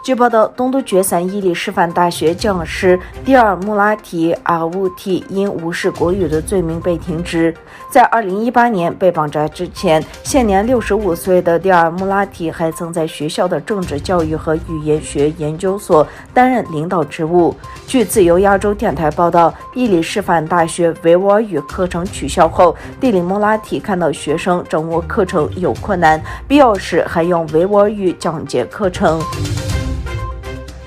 据报道，东都决散伊犁师范大学讲师蒂尔穆拉提阿乌提因无视国语的罪名被停职。在2018年被绑架之前，现年65岁的蒂尔穆拉提还曾在学校的政治教育和语言学研究所担任领导职务。据自由亚洲电台报道，伊犁师范大学维吾尔语课程取消后，蒂里穆拉提看到学生掌握课程有困难，必要时还用维吾尔语讲解课程。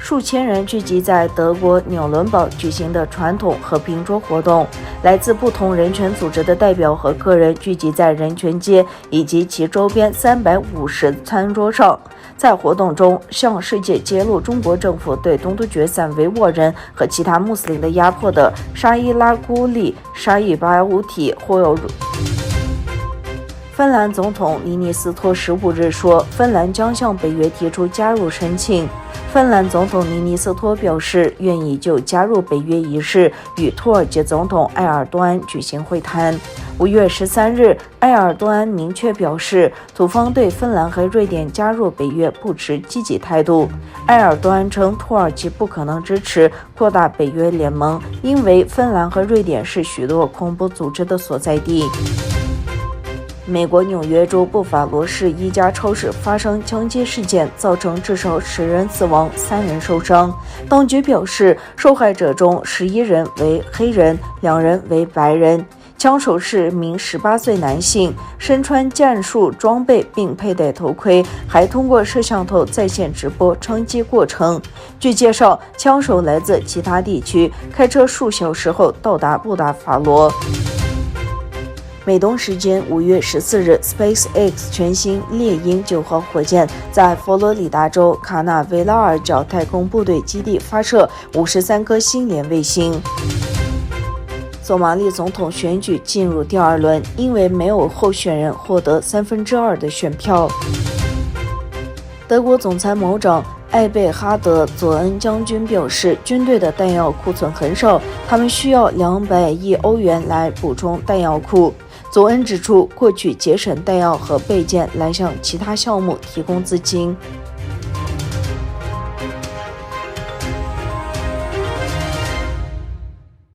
数千人聚集在德国纽伦堡举行的传统和平桌活动，来自不同人权组织的代表和个人聚集在人权街以及其周边350餐桌上。在活动中，向世界揭露中国政府对东都决散维吾尔人和其他穆斯林的压迫的沙伊拉古里沙伊巴乌提或有。芬兰总统尼尼斯托15日说，芬兰将向北约提出加入申请。芬兰总统尼尼斯托表示，愿意就加入北约一事与土耳其总统埃尔多安举行会谈。5月13日，埃尔多安明确表示，土方对芬兰和瑞典加入北约不持积极态度。埃尔多安称，土耳其不可能支持扩大北约联盟，因为芬兰和瑞典是许多恐怖组织的所在地。美国纽约州布法罗市一家超市发生枪击事件，造成至少10人死亡，3人受伤。当局表示，受害者中11人为黑人，2人为白人。枪手是名18岁男性，身穿战术装备并佩戴头盔，还通过摄像头在线直播枪击过程。据介绍，枪手来自其他地区，开车数小时后到达布达法罗。美东时间5月14日 ，SpaceX 全新猎鹰9号火箭在佛罗里达州卡纳维拉尔角太空部队基地发射53颗星链卫星。索马利总统选举进入第2轮，因为没有候选人获得2/3的选票。德国总参谋长艾贝哈德·佐恩将军表示，军队的弹药库存很少，他们需要200亿欧元来补充弹药库。佐恩指出，过去节省弹药和备件来向其他项目提供资金。